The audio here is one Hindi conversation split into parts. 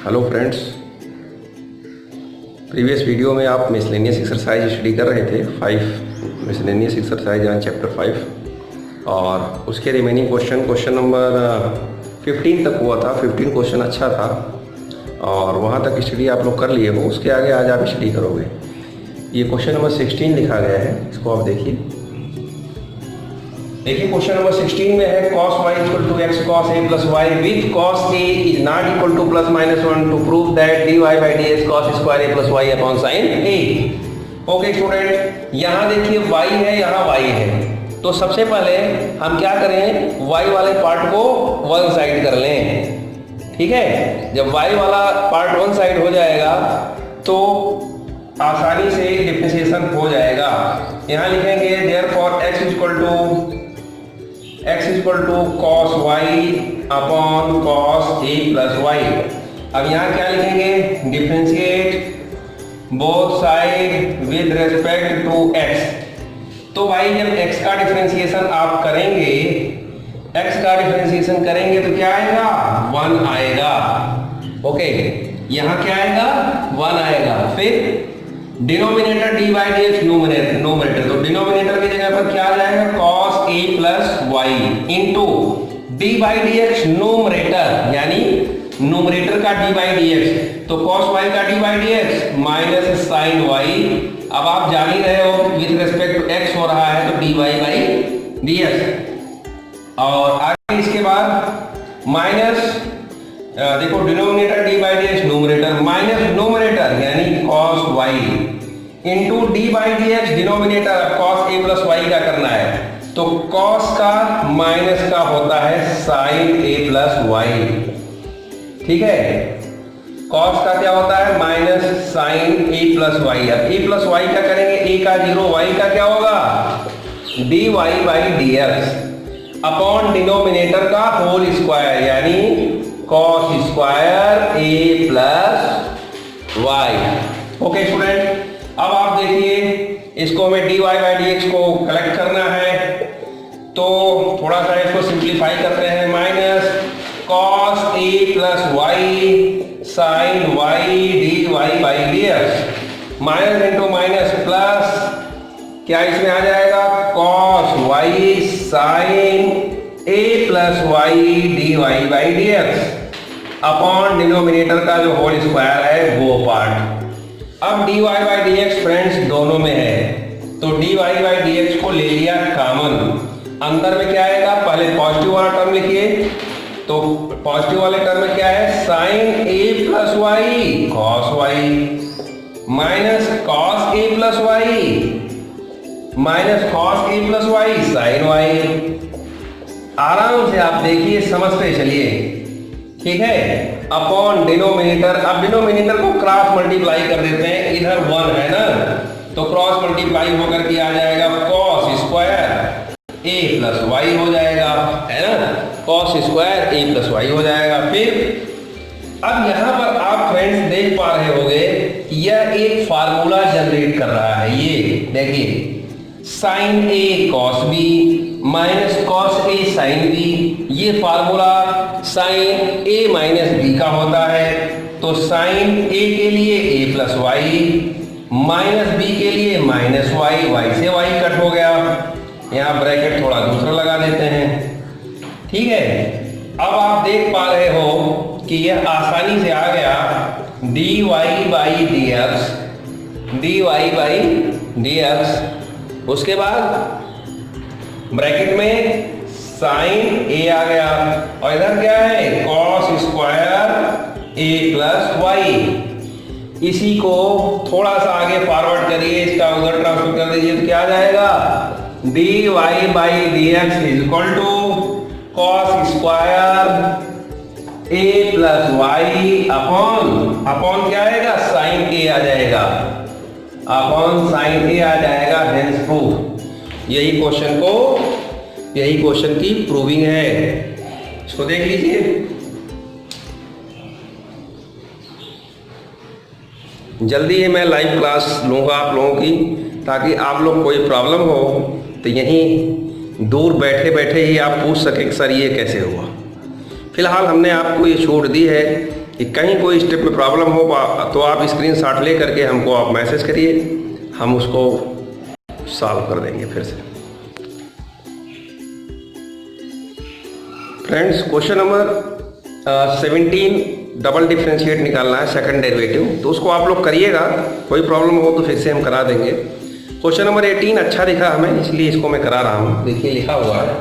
हेलो फ्रेंड्स, प्रीवियस वीडियो में आप मिसलेनियस एक्सरसाइज स्टडी कर रहे थे 5 मिसलेनियस एक्सरसाइज ऑन चैप्टर 5 और उसके रिमेनिंग क्वेश्चन नंबर 15 तक हुआ था। 15 क्वेश्चन अच्छा था और वहाँ तक स्टडी आप लोग कर लिए हो। उसके आगे आज आप स्टडी करोगे। ये क्वेश्चन नंबर 16 लिखा गया है, इसको आप देखिए। क्वेश्चन नंबर 16 में है cos y equal to x cos a plus y with cos a is not equal to plus minus 1 to prove that dy by dx cos square a plus y upon sine a। Okay student, यहाँ देखिए y है, यहाँ y है। तो सबसे पहले हम क्या करें, y वाले पार्ट को वन साइड कर लें। ठीक है, जब y वाला पार्ट वन साइड हो जाएगा तो आसानी से डिफरेंशिएशन हो जाएगा। यहाँ लिखेंगे therefore x equal to cos y upon cos a plus y. अब यहाँ क्या लिखेंगे, differentiate both side with respect to x। तो भाई जब x का डिफरेंशिएशन आप करेंगे, x का डिफरेंशिएशन करेंगे तो क्या आएगा, 1 आएगा। ओके, यहाँ क्या आएगा, 1 आएगा। फिर denominator d by d x numerator, तो डिनोमिनेटर की जगह पर क्या आ जाएगा, cos a plus y into d by d x numerator, यानी नोमिनेटर का डी बाई डी एक्स, तो cos y का d by d x minus sine y। अब आप जान ही रहे हो विद रेस्पेक्ट टू x हो रहा है तो d y by d x. और आगे इसके बाद माइनस देखो denominator d by d x numerator minus numerator यानी cos y into d by d x denominator cos a plus y का करना है, तो cos का माइनस का होता है sin a प्लस वाई। ठीक है, cos का क्या होता है, minus sin a plus y. अब a प्लस वाई का करेंगे, a का 0, y का क्या होगा, dy by d x upon denominator का होल स्क्वायर यानी cos square a plus y. Okay student, अब आप देखिए इसको हमें dy बाई डी एक्स को कलेक्ट करना है, तो थोड़ा सा इसको सिंप्लीफाई करते हैं। Minus cos a plus y sine y dy by d x, minus into minus plus, क्या इसमें आ जाएगा, cos y sine a plus y dy by d x upon denominator का जो होल स्क्वायर है वो पार्ट। अब dy by d x friends दोनों में है, तो dy बाई डी एक्स को ले लिया कॉमन। अंदर में क्या आएगा, पहले पॉजिटिव वाला टर्म लिखिए, तो पॉजिटिव वाले टर्म में क्या है, sine a plus y cos y minus cos a plus y minus cos a plus y sine y। आराम से आप देखिए, समझते चलिए। ठीक है, अपॉन डिनोमिनेटर, अब डिनोमिनेटर को क्रॉस मल्टीप्लाई कर देते हैं, इधर 1 है ना, तो क्रॉस मल्टीप्लाई होकर के आ जाएगा cos square a plus y हो जाएगा, है ना, cos square a plus y हो जाएगा। फिर अब यहां पर आप फ्रेंड्स देख पा रहे होंगे कि यह एक फार्मूला जनरेट कर रहा है। ये देखिए, sine a cos b minus cos a sine b, ये formula sine a minus b का होता है। तो साइन a के लिए a plus y minus b के लिए माइनस वाई, y से y कट हो गया। यहाँ ब्रैकेट थोड़ा दूसरा लगा देते हैं। ठीक है, अब आप देख पा रहे हो कि यह आसानी से आ गया dy बाई डी एक्स, उसके बाद ब्रैकेट में साइन a आ गया और इधर क्या है, cos square a plus y. इसी को थोड़ा सा आगे फॉरवर्ड करिए, इसका उधर ट्रांसफर कर दीजिए, तो क्या आ जाएगा, dy by d x is equal to cos square a plus y upon क्या आएगा, साइन a आ जाएगा, अपॉन साइन a आ जाएगा। हेंस प्रूफ, यही क्वेश्चन की प्रूविंग है। इसको देख लीजिए। जल्दी ही मैं लाइव क्लास लूँगा आप लोगों की, ताकि आप लोग कोई प्रॉब्लम हो तो यहीं दूर बैठे बैठे ही आप पूछ सकें कि सर ये कैसे हुआ। फिलहाल हमने आपको ये छूट दी है कि कहीं कोई स्टेप में प्रॉब्लम हो तो आप स्क्रीनशॉट ले करके हमको आप मैसेज करिए, हम उसको सॉल्व कर देंगे फिर से। Friends, question number 17 double differentiate निकालना है सेकंड डेरिवेटिव, तो उसको आप लोग करिएगा। कोई प्रॉब्लम हो तो फिर से हम करा देंगे। क्वेश्चन नंबर 18 अच्छा दिखा हमें, इसलिए इसको मैं करा रहा हूँ। देखिए लिखा हुआ है,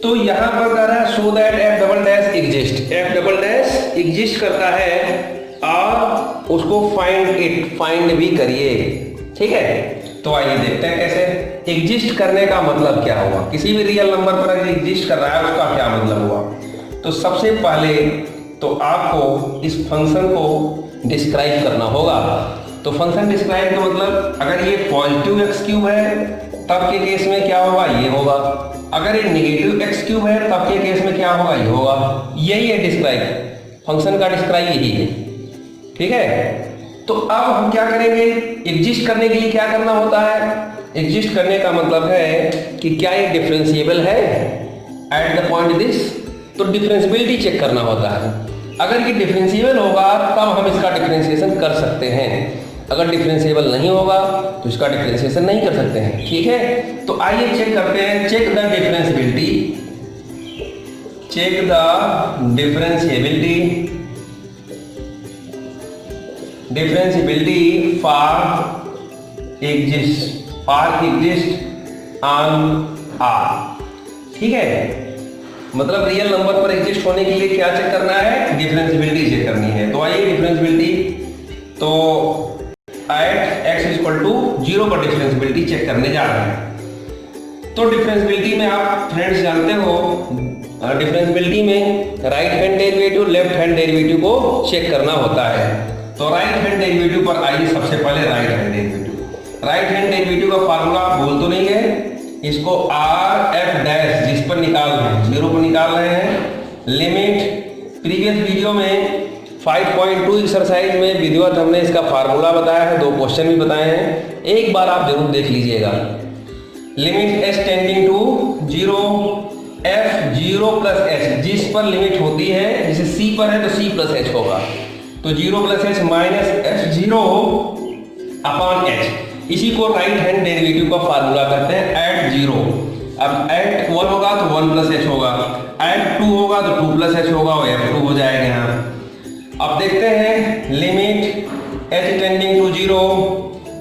तो यहाँ पर कह रहा है show that F double dash exist. F double dash exist करता है और उसको फाइंड भी करिए, ठीक है। तो आइए देखते हैं कैसे। एग्जिस्ट करने का मतलब क्या हुआ, किसी भी रियल नंबर पर अगर एग्जिस्ट कर रहा है उसका क्या मतलब हुआ। तो सबसे पहले तो आपको इस फंक्शन को डिस्क्राइब करना होगा। तो फंक्शन डिस्क्राइब का मतलब, अगर ये पॉजिटिव एक्स क्यूब है तब के केस में क्या होगा, ये होगा। अगर ये नेगेटिव एक्स क्यूब है तब के केस में क्या होगा, ये होगा। यही है डिस्क्राइब, फंक्शन का डिस्क्राइब यही है, ठीक है। तो अब हम क्या करेंगे, एग्जिस्ट करने के लिए क्या करना होता है। एग्जिस्ट करने का मतलब है कि क्या ये डिफरेंशिएबल है एट द पॉइंट दिस, तो डिफरेंशियबिलिटी चेक करना होता है। अगर ये डिफरेंशिएबल होगा तब हम इसका डिफरेंशिएशन कर सकते हैं, अगर डिफरेंशिएबल नहीं होगा तो इसका डिफरेंशिएशन नहीं कर सकते हैं, ठीक है। तो आइए चेक करते हैं, check the differentiability, check the differentiability for exist on r, ठीक है। मतलब रियल नंबर पर एग्जिस्ट होने के लिए क्या चेक करना है, डिफरेंशिएबिलिटी चेक करनी है। तो आइए डिफरेंशिएबिलिटी, तो एट एक्स इक्वल टू 0 पर डिफरेंशिएबिलिटी चेक करने जा रहे हैं। तो डिफरेंशिएबिलिटी में आप फ्रेंड्स जानते हो, डिफरेंशिएबिलिटी में right hand derivative left hand derivative को चेक करना होता है। तो राइट हैंड डेरिवेटिव पर आइए सबसे पहले राइट हैंड डेरिवेटिव का फार्मूला आप भूल तो नहीं है, इसको आर एफ डैश जिस पर निकाल रहे हैं, 0 पर निकाल रहे हैं। लिमिट प्रीवियस वीडियो में 5.2 एक्सरसाइज में विधिवत हमने इसका फार्मूला बताया है, 2 क्वेश्चन भी बताए हैं, एक बार आप जरूर देख लीजिएगा। Limit s tending to 0 f 0 plus h, जिस पर लिमिट होती है, जैसे सी पर है तो सी प्लस एच होगा, तो 0 plus H minus f 0 upon H, इसी को राइट हैंड डेरिवेटिव का फार्मूला करते हैं एट 0। अब एट 1 होगा तो 1 प्लस एच होगा, एट 2 होगा तो 2 प्लस एच होगा, और f2 हो जाएगा यहाँ। अब देखते हैं लिमिट h टेंडिंग टू 0,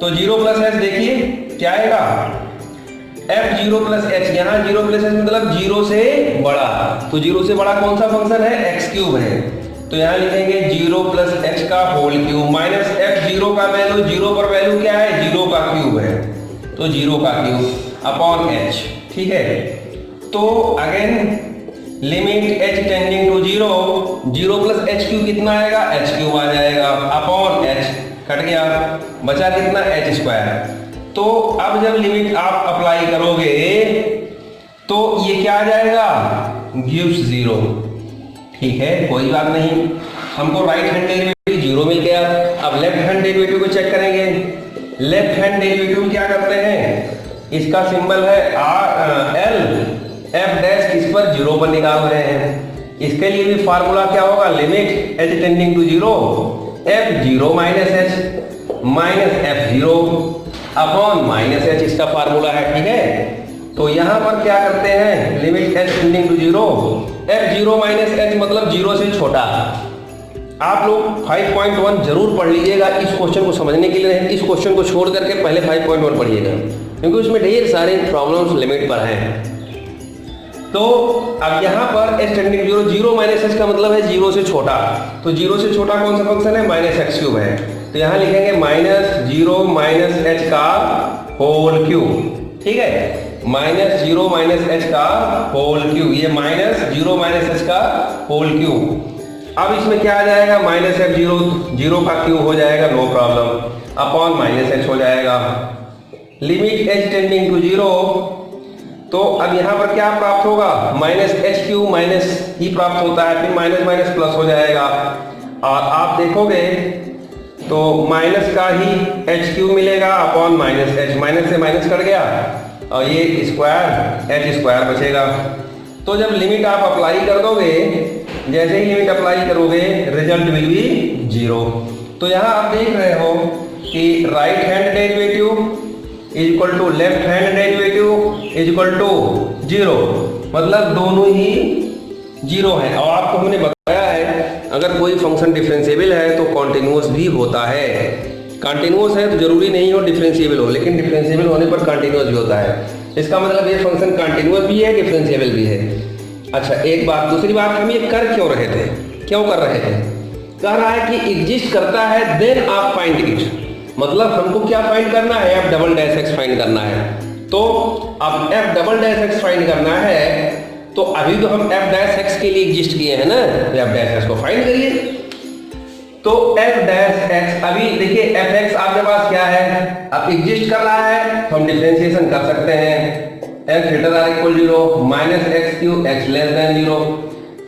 तो 0 प्लस एच देखिए क्या आएगा, f 0 प्लस एच, यहाँ 0 प्लस एच मतलब 0 से बड़ा, तो 0 से बड़ा कौन सा फंक्शन है, एक्स क्यूब है, तो यहाँ लिखेंगे 0 प्लस एच का होल क्यूब माइनस एफ 0 का वैल्यू, 0 पर वैल्यू क्या है, 0 का क्यूब है, तो 0 का क्यूब अपॉन एच, ठीक है। तो again limit h tending to 0 plus h cube कितना आएगा, एच क्यूब आ जाएगा, अपॉन एच कट गया, बचा कितना, एच स्क्वायर। तो अब जब लिमिट आप अप्लाई करोगे तो ये क्या आ जाएगा, गिव्स 0, ठीक है, कोई बात नहीं। हमको राइट हैंड डेरिवेटिव 0 मिल गया। अब लेफ्ट हैंड डेरिवेटिव को चेक करेंगे। लेफ्ट हैंड डेरिवेटिव क्या करते हैं, इसका सिंबल है एल, एफ डैश किस पर, 0 पर निकाल रहे हैं। इसके लिए भी फार्मूला क्या होगा, limit h tending to 0 f 0 minus h minus f 0 upon minus h, इसका फार्मूला है, ठीक है। तो यहाँ पर क्या करते हैं, limit h tending to 0 f 0 minus h मतलब 0 से छोटा। आप लोग 5.1 जरूर पढ़ लीजिएगा इस क्वेश्चन को समझने के लिए, इस क्वेश्चन को छोड़ करके पहले 5.1 पढ़िएगा, क्योंकि उसमें ढेर सारे प्रॉब्लम्स लिमिट पर हैं। तो अब यहाँ पर h tending to 0 minus h का मतलब है 0 से छोटा, तो 0 से छोटा कौन सा फंक्शन है, माइनस एक्स क्यूब है, तो यहाँ लिखेंगे माइनस 0 माइनस एच का होल क्यूब, ठीक है, माइनस 0 माइनस एच का होल क्यूब, ये माइनस 0 माइनस एच का होल क्यूब। अब इसमें क्या आ जाएगा, माइनस एफ 0 का क्यूब हो जाएगा, no problem, upon minus h हो जाएगा। लिमिट एच टेंडिंग टू 0, तो अब यहाँ पर क्या प्राप्त होगा, माइनस एच क्यूब माइनस ही प्राप्त होता है, फिर माइनस माइनस प्लस हो जाएगा, और आप देखोगे तो माइनस का ही एच क्यूब मिलेगा अपॉन माइनस एच, माइनस से माइनस कट गया और ये स्क्वायर एच स्क्वायर बचेगा। तो जब लिमिट आप अप्लाई कर दोगे जैसे ही लिमिट अप्लाई करोगे रिजल्ट विल बी 0। तो यहाँ आप देख रहे हो कि right hand derivative is equal to left hand derivative is equal to 0, मतलब दोनों ही 0 है। और आपको हमने बताया है अगर कोई फंक्शन डिफरेंशिएबल है तो कॉन्टिन्यूअस भी होता है। कॉन्टिन्यूअस है तो जरूरी नहीं हो डिफरेंशिएबल हो, लेकिन डिफरेंशिएबल होने पर कॉन्टिन्यूअस भी होता है। इसका मतलब ये फंक्शन कॉन्टिन्यूअस भी है, डिफरेंशिएबल भी है। अच्छा, एक बात। दूसरी बात, हम ये कर क्यों रहे थे, क्यों कर रहे थे? कह रहा है कि एग्जिस्ट करता है देन आप फाइंड इट। मतलब हमको क्या फाइंड करना है? F double dash x find करना है। तो अब F double dash x find करना है तो अभी तो हम एफ डैश एक्स के लिए एग्जिस्ट किए हैं ना, तो एफ डैश एक्स को फाइंड करिए। तो एफ डैश एक्स, अभी देखिए एफ एक्स आपके पास क्या है, अब एग्जिस्ट कर रहा है तो हम डिफरेंशिएशन कर सकते हैं। X greater or equal 0 minus x q x less than 0,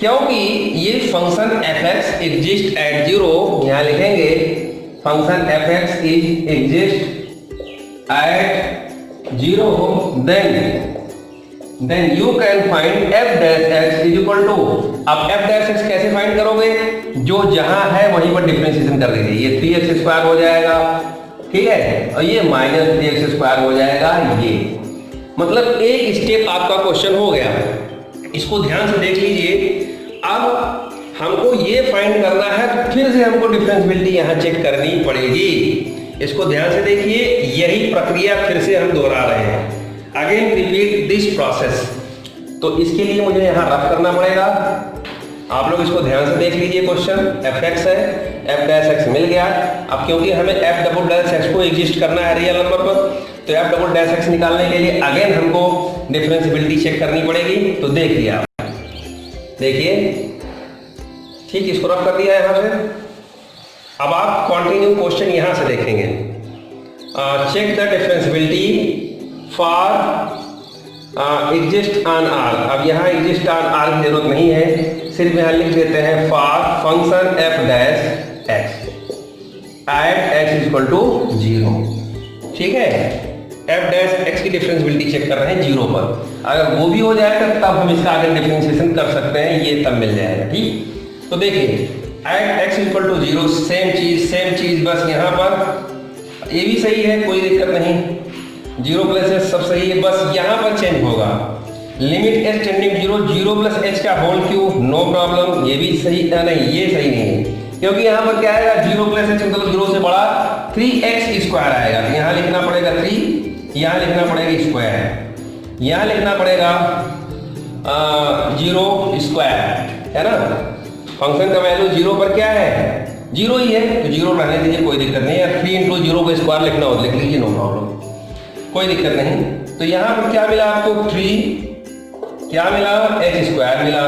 क्योंकि ये function f x exist at 0। यहां लिखेंगे function f x is exist at 0, then you can find f dash x is equal to. अब एफ डैश एक्स कैसे फाइंड करोगे? जो जहां है वहीं पर डिफरेंशिएशन कर दीजिए। ये 3x² हो जाएगा, ठीक है, और ये माइनस 3x² हो जाएगा। ये मतलब एक स्टेप आपका क्वेश्चन हो गया। इसको ध्यान से देख लीजिए। अब हमको ये फाइंड करना है तो फिर से हमको डिफरेंशिएबिलिटी यहाँ चेक करनी पड़ेगी। इसको ध्यान से देखिए, यही प्रक्रिया फिर से हम दोहरा रहे हैं। Again repeat this process. तो इसके लिए मुझे यहाँ रफ करना पड़ेगा। आप लोग इसको ध्यान से देख लीजिए। क्वेश्चन एफ एक्स है, एफ डैश एक्स मिल गया। अब क्योंकि हमें एफ डबल डैश एक्स को एग्जिस्ट करना है रियल नंबर पर, तो एफ डबल डैश एक्स निकालने के लिए अगेन हमको डिफरेंशिएबिलिटी चेक करनी पड़ेगी। तो देखिए आप, देखिए ठीक, इसको रफ कर दिया यहाँ से। अब आप कंटिन्यू क्वेश्चन यहाँ से देखेंगे। Check the differentiability for exist on r. अब यहाँ एग्जिस्ट ऑन आर की जरूरत नहीं है, सिर्फ यहाँ लिख देते हैं for function f dash x at x is equal to 0, ठीक है। एफ डैश एक्स की डिफरेंशिएबिलिटी चेक कर रहे हैं 0 पर। अगर वो भी हो जाएगा तब हम इसका आगे डिफरेंशिएशन कर सकते हैं, ये तब मिल जाएगा, ठीक। तो देखिए at x is equal to 0, same चीज, बस यहाँ पर ये भी सही है, कोई दिक्कत नहीं। 0 प्लस एच सब सही है, बस यहाँ पर चेंज होगा। Limit h tending 0 plus H का होल क्यूब, नो प्रॉब्लम। ये भी सही नहीं, ये सही नहीं है, क्योंकि यहाँ पर क्या आएगा 0 प्लस एच मतलब 0 से बड़ा 3x² आएगा। तो यहाँ लिखना पड़ेगा 3, यहाँ लिखना पड़ेगा स्क्वायर, यहाँ लिखना पड़ेगा 0² है ना। फंक्शन का वैल्यू 0 पर क्या है, 0 ही है, तो 0 रहने दीजिए, कोई दिक्कत नहीं है। 3 × 0 का स्क्वायर लिखना हो लिख लीजिए, नो प्रॉब्लम, कोई दिक्कत नहीं। तो यहाँ पर क्या मिला आपको 3, क्या मिला h² मिला,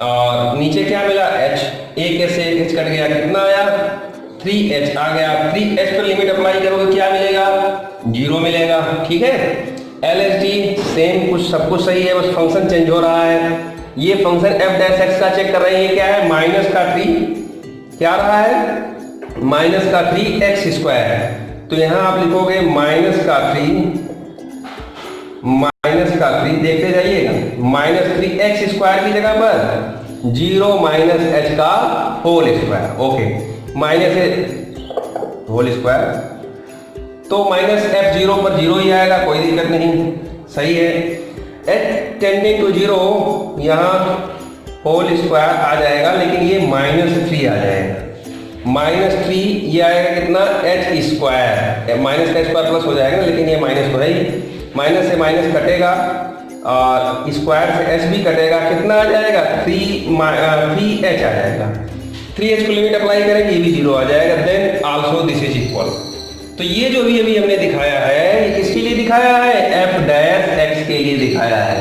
और नीचे क्या मिला h, एक से एक h कट गया, कितना आया 3h आ गया। 3h पर लिमिट अप्लाई करोगे क्या मिलेगा, 0 मिलेगा, ठीक है। LHD सेम, कुछ सब कुछ सही है, बस फंक्शन चेंज हो रहा है। ये फंक्शन f डैश एक्स का चेक कर रहे हैं, ये क्या है माइनस का 3, क्या रहा है माइनस का 3x²। तो यहाँ आप लिखोगे माइनस का 3 देखते जाइएगा, -3x² की जगह पर 0 माइनस h का whole square, okay, minus whole square, तो माइनस f0 पर 0 ही आएगा, कोई दिक्कत नहीं, सही है। h टेंडिंग टू 0 यहाँ होल स्क्वायर आ जाएगा, लेकिन ये -3 आ जाएगा, -3 ये आएगा कितना h², माइनस का स्क्वायर प्लस हो जाएगा, लेकिन ये माइनस तो है ही, माइनस से माइनस कटेगा और स्क्वायर से h भी कटेगा, कितना आ जाएगा 3h आ जाएगा। 3h को लिमिट अप्लाई करेंगे, ये भी 0 आ जाएगा, then also this is equal. तो ये जो भी अभी हमने दिखाया है, ये किसके लिए दिखाया है, f डैश x के लिए दिखाया है।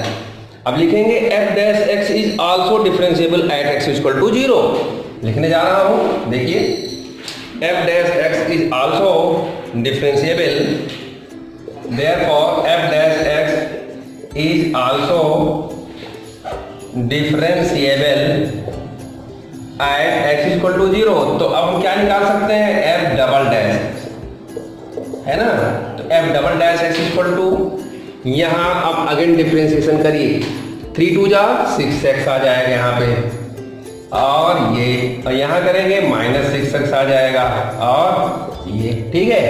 अब लिखेंगे f dash x is also differentiable at x equal to 0, लिखने जा रहा हूं, देखिए f dash x is also differentiable, therefore f dash x is also differentiable at x is equal to 0। तो अब हम क्या निकाल सकते हैं, f डबल डैश है ना, तो f double dash x is equal to, यहाँ अब अगेन डिफरेंशिएशन करिए, 3 × 2 = 6x आ जाएगा यहाँ पे, और ये, और यहाँ करेंगे -6x आ जाएगा, और ये, ठीक है।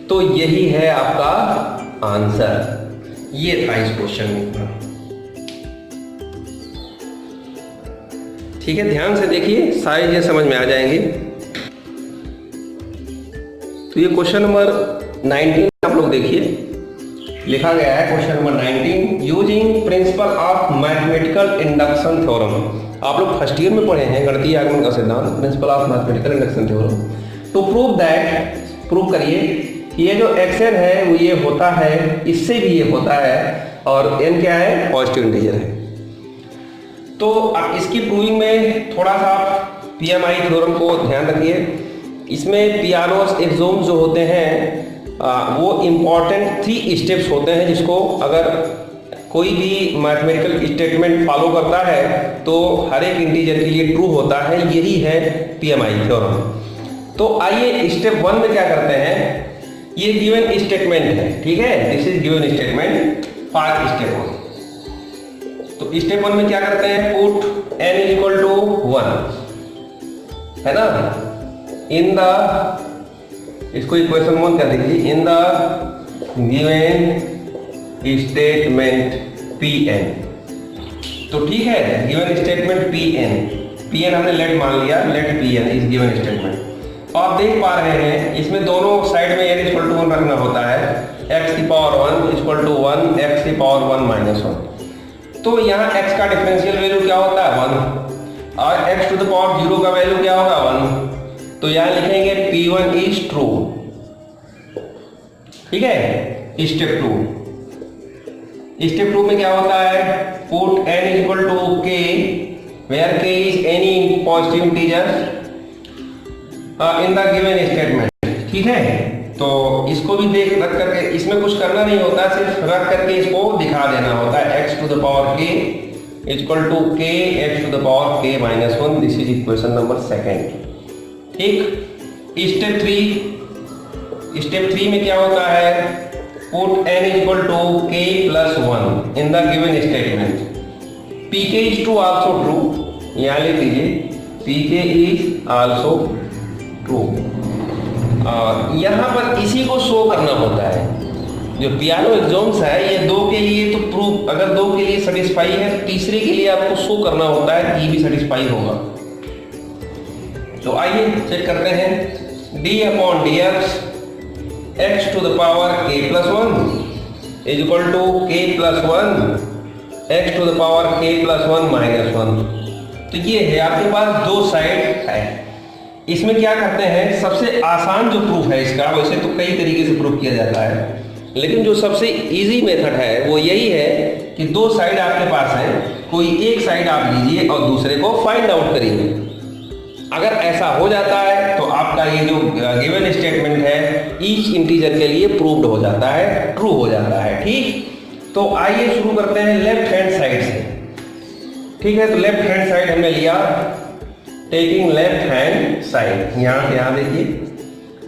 तो यही है आपका आंसर, ये था इस क्वेश्चन में। ठीक है, ध्यान से देखिए, सारी चीजें समझ में आ जाएंगी। तो ये क्वेश्चन नंबर 19 आप लोग देखिए, लिखा गया है question number 19, using principal of mathematical induction theorem. आप लोग फर्स्ट ईयर में पढ़े हैं गणितीय आगमन का सिद्धांत, principle of mathematical induction theorem. To prove that, prove करिए कि ये जो xn है वो ये होता है, इससे भी ये होता है, और n क्या है, पॉजिटिव इंटीजर है। तो अब इसकी प्रूविंग में थोड़ा सा PMI थ्योरम को ध्यान रखिए। इसमें पियानोस एक्सोम्स जो होते हैं वो इम्पॉर्टेंट 3 स्टेप्स होते हैं, जिसको अगर कोई भी मैथमेटिकल स्टेटमेंट फॉलो करता है तो हर एक इंटीजर के लिए ट्रू होता है। यही है PMI थ्योरम। तो आइए स्टेप 1 में क्या करते हैं, ये गिवन स्टेटमेंट है, ठीक है, this is given statement for step 1। तो स्टेप 1 में क्या करते हैं, पुट n इक्वल टू 1, है ना, इन द, इसको इक्वेशन 1 कर दीजिए, in the given statement Pn। तो ठीक है, गिवन स्टेटमेंट Pn हमने लेट मान लिया, let Pn is given statement. आप देख पा रहे हैं इसमें दोनों साइड में n इक्वल टू 1 रखना होता है, x की पावर 1 इक्वल टू 1, x की पावर 1 माइनस 1। तो यहाँ x का डिफरेंशियल वैल्यू क्या होता है, 1, और x टू द पावर 0 का वैल्यू क्या होगा, 1। तो यहाँ लिखेंगे P1 इज ट्रू, ठीक है। स्टेप 2, स्टेप 2 में क्या होता है, put n equal to k, where k is any positive integer in the given statement, ठीक है। तो इसको भी देख रख करके, इसमें कुछ करना नहीं होता, सिर्फ रख करके इसको दिखा देना होता है, x to the power k equal to k x to the power k minus 1। This is equation number 2, ठीक। स्टेप 3 में क्या होता है, put n equal to k plus 1 in the given statement, pk is too also true, यहाँ लिख दीजिए pk इज आल्सो ट्रू। और यहाँ पर इसी को शो करना होता है, जो पियानो एग्जाम्स है ये 2 के लिए तो प्रूफ, अगर 2 के लिए सेटिस्फाई है तो तीसरे के लिए आपको शो करना होता है कि ये भी सेटिस्फाई होगा। तो आइए चेक करते हैं, d upon dx x to the power k plus 1 is equal to k plus 1 x to the power k plus 1 minus 1। तो ये है आपके पास 2 साइड है। इसमें क्या करते हैं, सबसे आसान जो प्रूफ है इसका, वैसे तो कई तरीके से प्रूफ किया जाता है, लेकिन जो सबसे इजी मेथड है वो यही है कि 2 साइड आपके पास है, कोई एक साइड आप लीजिए और दूसरे को फाइंड आउट करिए। अगर ऐसा हो जाता है तो आपका ये जो गिवन स्टेटमेंट है ईच इंटीजर के लिए प्रूव्ड हो जाता है, ट्रू हो जाता है, ठीक। तो आइए शुरू करते हैं लेफ्ट हैंड साइड से, ठीक है। तो लेफ्ट हैंड साइड हमने लिया, टेकिंग लेफ्ट हैंड साइड, यहाँ से यहाँ देखिए,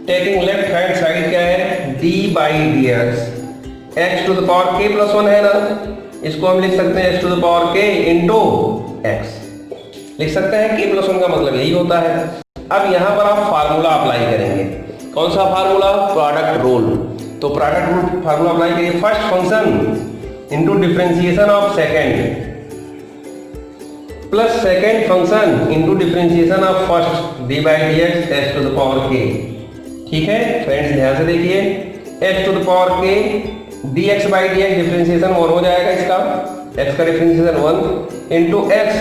टेकिंग लेफ्ट हैंड साइड क्या है, d by d x to the power k plus 1 है ना, इसको हम लिख सकते हैं x to the power k into x, लिख सकते हैं k प्लस 1 का मतलब यही होता है। अब यहाँ पर आप फार्मूला अप्लाई करेंगे, कौन सा फार्मूला, प्रोडक्ट रूल। तो प्रोडक्ट रूल फार्मूला अप्लाई करिए, first function into differentiation of second plus second function into differentiation of first d by d x x to the power k, ठीक है फ्रेंड्स, ध्यान से देखिए, x to the power k dx by d x differentiation 1 हो जाएगा, इसका x का डिफरेंशिएशन 1 इंटू एक्स।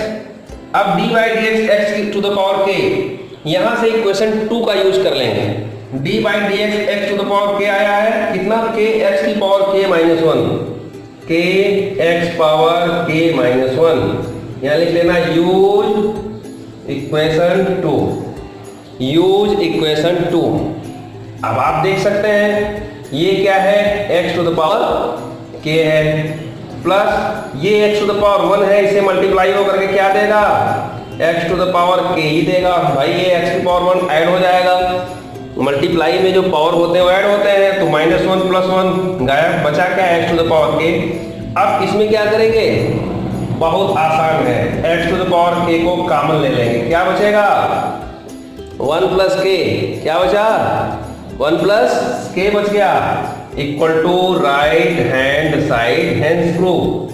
अब d by d x x to the power k, यहाँ से इक्वेशन 2 का यूज कर लेंगे, d by d x x to the power k आया है कितना, k x की power k minus 1, k x power k minus 1, यहाँ लिख लेना यूज इक्वेशन 2, यूज इक्वेशन 2। अब आप देख सकते हैं ये क्या है, x to the power k है, प्लस ये x टू द पावर 1 है, इसे मल्टीप्लाई होकर के क्या देगा, x to the power k ही देगा। भाई ये x की पावर 1 ऐड हो जाएगा, मल्टीप्लाई में जो पावर होते हैं वो ऐड होते हैं, तो -1 + 1 गायब, बचा क्या, x to the power k। अब इसमें क्या करेंगे, बहुत आसान है, x to the power k को कॉमन ले लेंगे, क्या बचेगा 1 प्लस k, क्या बचा 1 प्लस k बच गया, equal to right hand side, hence prove.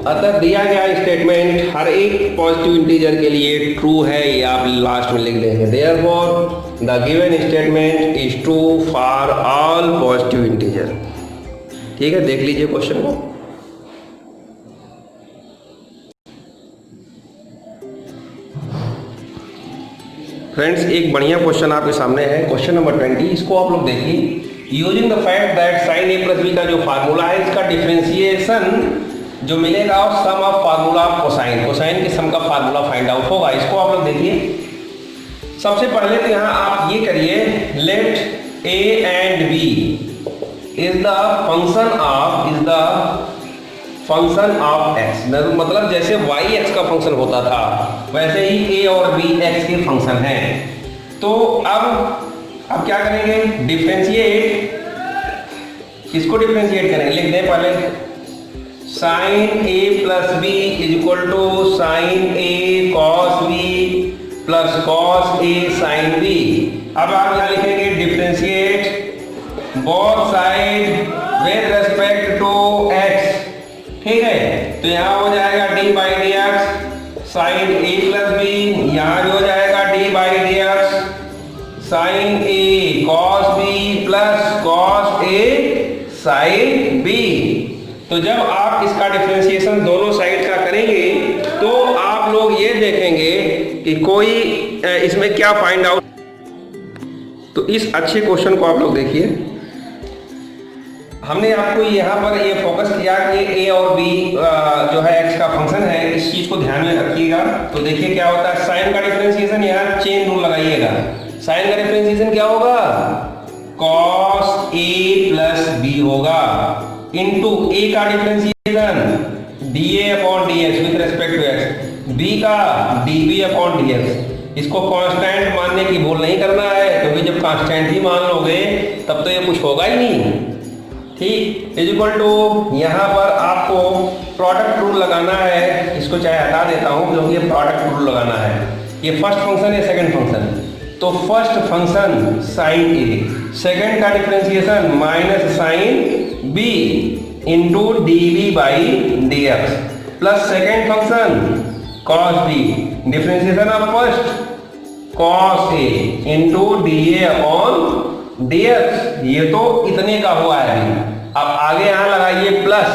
अतः दिया गया स्टेटमेंट हर एक पॉजिटिव इंटीजर के लिए ट्रू है, ये आप लास्ट में लिख देंगे। Therefore the given statement is true for all positive integer. ठीक है, देख लीजिए क्वेश्चन को। फ्रेंड्स, एक बढ़िया क्वेश्चन आपके सामने है, क्वेश्चन नंबर 20। इसको आप लोग देखिए। Using the fact that sine A plus B का जो फार्मूला है, इसका डिफरेंशिएशन जो मिलेगा और sum of formula of cosine, cosine के सम का फार्मूला फाइंड आउट होगा। इसको आप लोग देखिए। सबसे पहले तो यहाँ आप ये करिए, let a and b is the function of x, मतलब जैसे y x का फंक्शन होता था वैसे ही a और b x के फंक्शन हैं। तो अब क्या करेंगे, डिफरेंशिएट, इसको डिफरेंशिएट करेंगे। लिख दें पहले, sine a plus b is equal to sine a cos b plus cos a sine b। अब आप यहाँ लिखेंगे differentiate both side with respect to x। ठीक है, तो यहाँ हो जाएगा d by d x sine a plus b, यहाँ भी हो जाएगा d by d x sine a cos b plus cos a sine b। तो जब आप इसका डिफरेंशिएशन दोनों साइड का करेंगे तो आप लोग ये देखेंगे कि कोई इसमें क्या फाइंड आउट। तो इस अच्छे क्वेश्चन को आप लोग देखिए। हमने आपको यहाँ पर ये फोकस किया कि a और b जो है x का फंक्शन है, इस चीज को ध्यान में रखिएगा। तो देखिए क्या होता है, साइन का डिफरेंशिएशन, यहाँ चेन रूल लगाइएगा। साइन का डिफरेंशिएशन क्या होगा, cos a प्लस b होगा, इनटू a का differentiation dA upon dx with respect to x, b का dB अपॉन dx। इसको कांस्टेंट मानने की भूल नहीं करना है, क्योंकि जब कांस्टेंट ही मान लोगे तब तो ये कुछ होगा ही नहीं। ठीक, इज इक्वल टू यहाँ पर आपको प्रोडक्ट रूल लगाना है। इसको चाहे हटा देता हूँ क्योंकि ये प्रोडक्ट रूल लगाना है। ये फर्स्ट फंक्शन है, सेकंड फंक्शन, तो first function sine a, second का differentiation minus sine b into d b by d x plus second function cos b, differentiation of first cos a into d A upon D x. ये तो इतने का हुआ है अभी। अब आगे यहाँ लगाइए प्लस,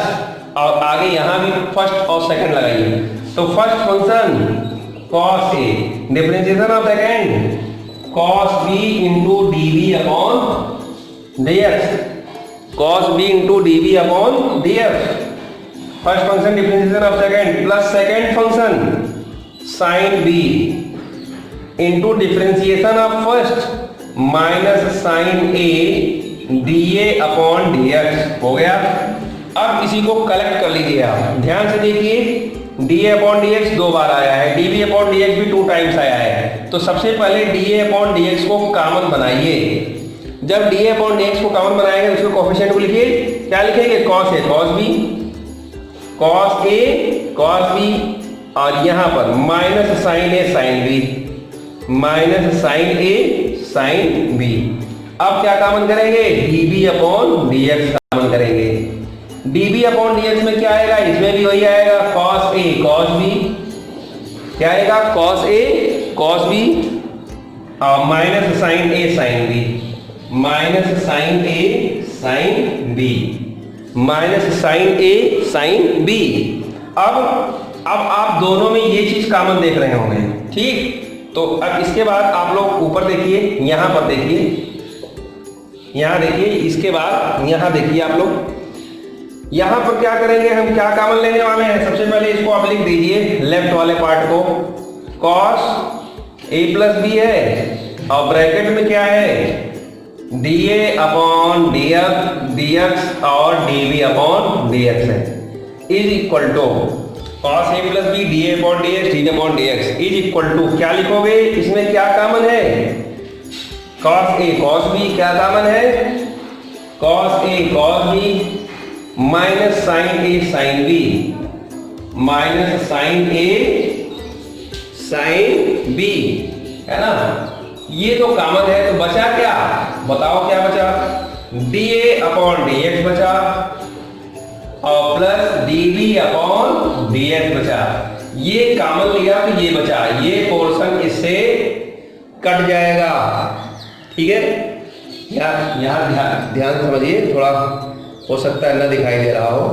और आगे यहाँ भी फर्स्ट और सेकंड लगाइए। तो first function cos a, differentiation of second cos b into d B upon D x, cos b into d B upon d f. First function differentiation of second plus second function sine b into differentiation of first minus sine a d A upon D x हो गया। अब इसी को कलेक्ट कर लीजिए आप, ध्यान से देखिए। डी ए अपॉन डी एक्स 2 बार आया है, d B upon D x भी 2 टाइम्स आया है। तो सबसे पहले डी ए अपॉन डी एक्स को कॉमन बनाइए। जब डी ए अपॉन डी एक्स को कॉमन बनाएंगे उसके कोफिशिएंट को लिखिए, क्या लिखेंगे, कॉस ए कॉस बी, कॉस ए कॉस बी, और यहाँ पर माइनस साइन ए साइन बी, माइनस साइन ए साइन बी। अब क्या कॉमन करेंगे, D B upon D X common करेंगे। D B upon D X में क्या आएगा, इसमें भी वही आएगा, कॉस ए कॉस बी, क्या आएगा, कॉस ए कॉस बी और माइनस साइन ए साइन बी, माइनस साइन ए साइन बी, माइनस साइन ए साइन बी। अब आप दोनों में ये चीज कॉमन देख रहे होंगे, ठीक। तो अब इसके बाद आप लोग ऊपर देखिए, यहां पर देखिए, यहां देखिए, इसके बाद यहां देखिए आप लोग, यहां पर क्या करेंगे, हम क्या कॉमन लेने वाले हैं। सबसे पहले इसको आप लिख दीजिए, लेफ्ट वाले पार्ट को, कॉस ए प्लस बी है और ब्रैकेट में क्या है, डी ए अपॉन डी एक्स और D B upon D X है, is equal to cos A plus B D A upon D X D upon D x is equal to, क्या लिखोगे, इसमें क्या कॉमन है, कॉस ए कॉस बी, क्या कॉमन है, कॉस ए कॉस बी माइनस साइन ए साइन बी, माइनस साइन ए साइन बी, है ना। ये तो कॉमन है, तो बचा क्या, बताओ क्या बचा, डी ए अपॉन डी एक्स बचा और plus d B upon D x बचा। ये कॉमन लिया तो ये बचा, ये पोर्शन इससे कट जाएगा, ठीक है। यहाँ ध्यान समझिए, थोड़ा हो सकता है ना दिखाई दे रहा हो,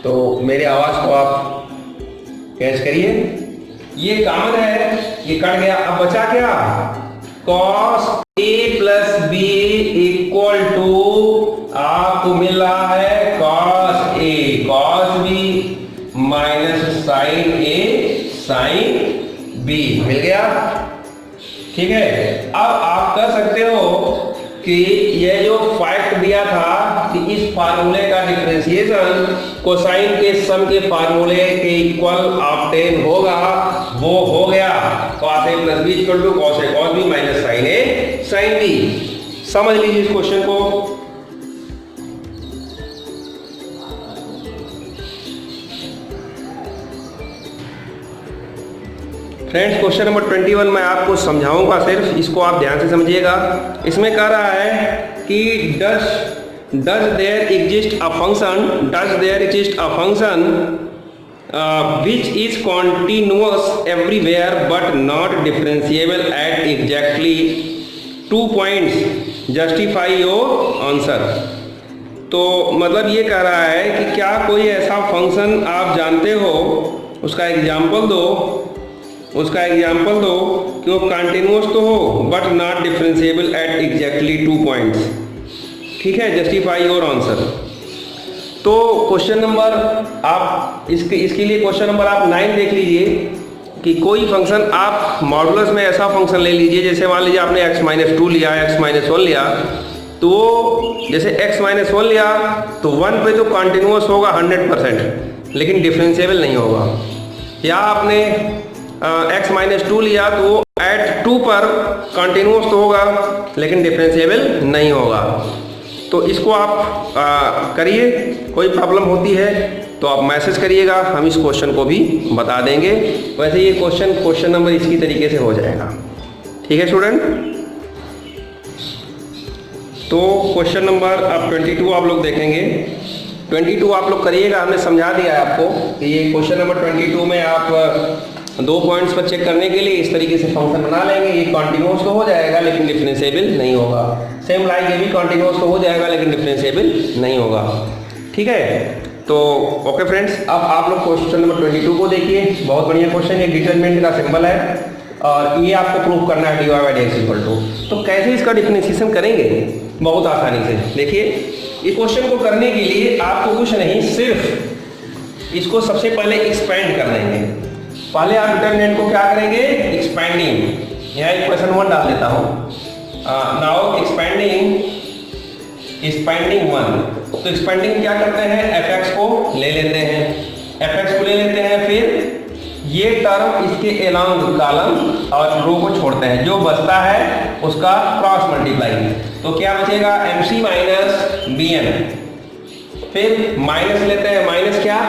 तो मेरी आवाज को आप कैच करिए। ये कॉमन है, ये कट गया। अब बचा क्या, cos a plus b equal to आपको मिल रहा है cos a cos b minus sine a sine b, मिल गया, ठीक है। अब आप कर सकते हो कि ये जो फैक्ट दिया था कि इस फार्मूले का डिफरेंशिएशन कोसाइन के सम के फार्मूले के इक्वल ऑब्टेन होगा, वो हो गया। cos a plus b equal to cos a cos b minus sine a sine b। समझ लीजिए इस क्वेश्चन को। फ्रेंड्स, क्वेश्चन नंबर 21 मैं आपको समझाऊंगा, सिर्फ इसको आप ध्यान से समझिएगा। इसमें कह रहा है कि does there exist a function which is continuous everywhere but not differentiable at exactly 2 points, justify your answer। तो मतलब ये कह रहा है कि क्या कोई ऐसा फंक्शन आप जानते हो, उसका एग्जाम्पल दो कि वो कंटिन्यूअस तो हो but not differentiable at exactly 2 points, ठीक है। Justify your answer. तो क्वेश्चन नंबर आप इसके लिए क्वेश्चन नंबर आप 9 देख लीजिए कि कोई फंक्शन आप मॉडुलस में ऐसा फंक्शन ले लीजिए, जैसे मान लीजिए आपने x-2 लिया, x-1 लिया, तो जैसे x-1 लिया तो 1 पे तो कंटिन्यूअस होगा 100%, लेकिन डिफरेंशिएबल नहीं होगा। या आपने x-2 लिया तो वो एट 2 पर कंटिन्यूअस तो होगा लेकिन डिफरेंशिएबल नहीं होगा। तो इसको आप करिए, कोई प्रॉब्लम होती है तो आप मैसेज करिएगा, हम इस क्वेश्चन को भी बता देंगे। वैसे ये क्वेश्चन नंबर इसकी तरीके से हो जाएगा, ठीक है स्टूडेंट। तो क्वेश्चन नंबर अब 22 आप लोग देखेंगे। 22 आप लोग करिएगा, हमने समझा दिया है आपको कि ये क्वेश्चन नंबर 22 में आप 2 पॉइंट्स पर चेक करने के लिए इस तरीके से फंक्शन बना लेंगे। ये कंटिन्यूअस तो हो जाएगा लेकिन डिफरेंशिएबल नहीं होगा। सेम लाइक ये भी कंटिन्यूअस तो हो जाएगा लेकिन डिफरेंशिएबल नहीं होगा, ठीक है। तो ओके फ्रेंड्स, अब आप लोग क्वेश्चन नंबर 22 को देखिए। बहुत बढ़िया क्वेश्चन, एक डिटरमिनेंट का सिंबल है और ये आपको प्रूव करना है dy/dx। तो कैसे इसका डिफरेंशिएशन करेंगे, बहुत आसानी से। देखिए, इस क्वेश्चन को करने के लिए आपको कुछ नहीं, सिर्फ इसको सबसे पहले एक्सपेंड कर देंगे। पहले आप डिटरमिनेंट को क्या करेंगे, एक्सपेंडिंग। यहाँ इक्वेशन 1 डाल देता हूँ। Now expanding 1। तो एक्सपेंडिंग क्या करते हैं, fx को ले लेते हैं, फिर ये टर्म इसके एलॉन्ग कॉलम और रो को छोड़ते हैं, जो बचता है उसका क्रॉस मल्टीप्लाई। तो क्या बचेगा, mc माइनस bn, फिर माइनस लेते हैं, माइनस क्या,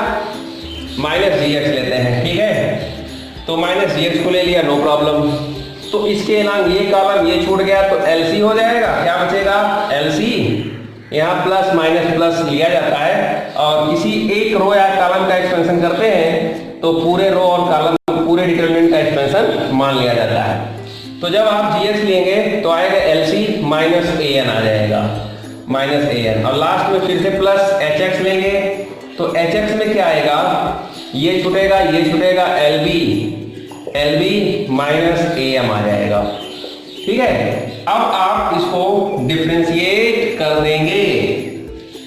माइनस dx लेते हैं, ठीक है। तो माइनस dx को ले लिया, नो प्रॉब्लम। तो इसके एलॉन्ग ये कॉलम ये छूट गया तो LC हो जाएगा। क्या बचेगा, LC। यहाँ प्लस माइनस प्लस लिया जाता है और किसी एक रो या कॉलम का एक्सपेंशन करते हैं तो पूरे रो और कॉलम पूरे डिटरमिनेंट का एक्सपेंशन मान लिया जाता है। तो जब आप gx लेंगे तो आएगा LC माइनस an आ जाएगा, माइनस an, और लास्ट में फिर से प्लस hx लेंगे तो hx में क्या आएगा, ये छूटेगा LB माइनस am आ जाएगा, ठीक है। अब आप इसको डिफरेंशिएट कर देंगे,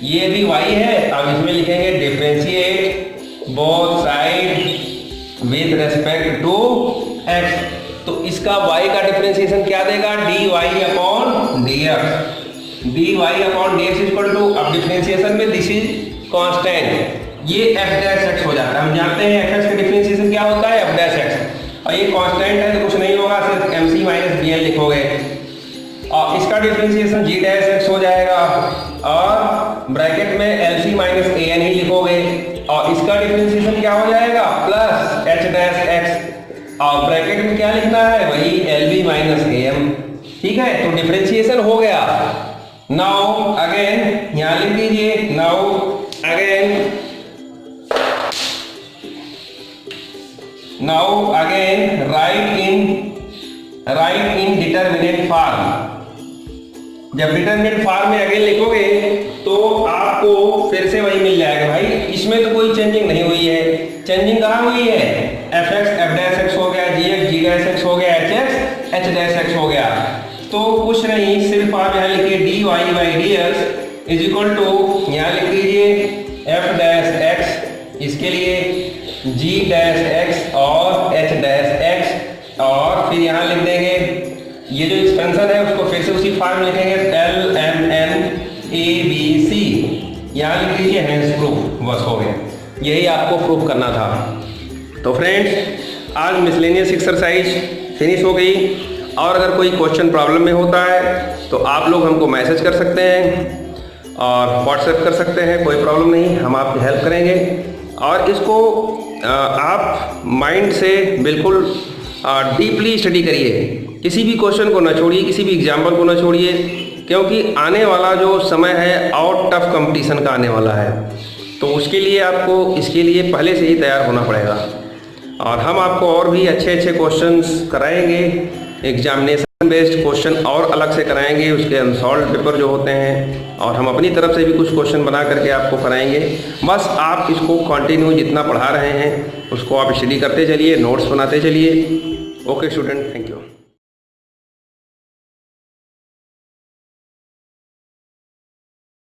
ये भी y है, अब इसमें लिखेंगे differentiate both side with respect to x। तो इसका y का डिफरेंशिएशन क्या देगा, dy/dx इक्वल टू, अब डिफरेंशिएशन में दिस इज कांस्टेंट, ये f' हो जाता है। हम जानते हैं fx का डिफरेंशिएशन क्या होता है, f', और ये कांस्टेंट है तो कुछ नहीं होगा, सिर्फ mc माइनस bn लिखोगे और इसका डिफरेंशिएशन g' हो जाएगा और रेस्पेक्ट क्या लिखना है, वही LB माइनस AM। ठीक है, तो डिफरेंशिएशन हो गया। नाउ अगेन यहां लिख दीजिए, नाउ अगेन राइट इन डिटरमिनेंट फॉर्म। जब डिटरमिनेंट फॉर्म में अगेन लिखोगे तो आपको फिर से वही मिल जाएगा भाई, इसमें तो कोई चेंजिंग नहीं हुई है। चेंजिंग कहाँ हुई है, fx f' हो गया, gx g' हो गया, hx h' हो गया। तो कुछ नहीं, सिर्फ आप यहाँ लिखिए dy/dx इज इक्वल टू, यहाँ लिख लीजिए f'(x), इसके लिए g'(x) और h'(x), और फिर यहाँ लिख देंगे ये जो एक्सपेंशन है उसको फिर से उसी फॉर्म में लिखेंगे LMN ABC, यहाँ लिख लीजिए हेंस प्रूफ। बस हो गया, यही आपको प्रूफ करना था। तो फ्रेंड्स आज मिसलेनियस एक्सरसाइज फिनिश हो गई, और अगर कोई क्वेश्चन प्रॉब्लम में होता है तो आप लोग हमको मैसेज कर सकते हैं और व्हाट्सएप कर सकते हैं, कोई प्रॉब्लम नहीं, हम आपकी हेल्प करेंगे। और इसको आप माइंड से बिल्कुल डीपली स्टडी करिए, किसी भी क्वेश्चन को ना छोड़िए, किसी भी एग्जाम्पल को ना छोड़िए, क्योंकि आने वाला जो समय है और टफ कंपटीशन का आने वाला है। तो उसके लिए आपको इसके लिए पहले से ही तैयार होना पड़ेगा, और हम आपको और भी अच्छे क्वेश्चंस कराएंगे, एग्जामिनेशन बेस्ड क्वेश्चन और अलग से कराएंगे, उसके अनसॉल्व पेपर जो होते हैं, और हम अपनी तरफ से भी कुछ क्वेश्चन बना करके आपको कराएंगे। बस आप इसको कंटिन्यू जितना पढ़ा रहे हैं उसको आप स्टडी करते चलिए, नोट्स बनाते चलिए। Okay student, thank you.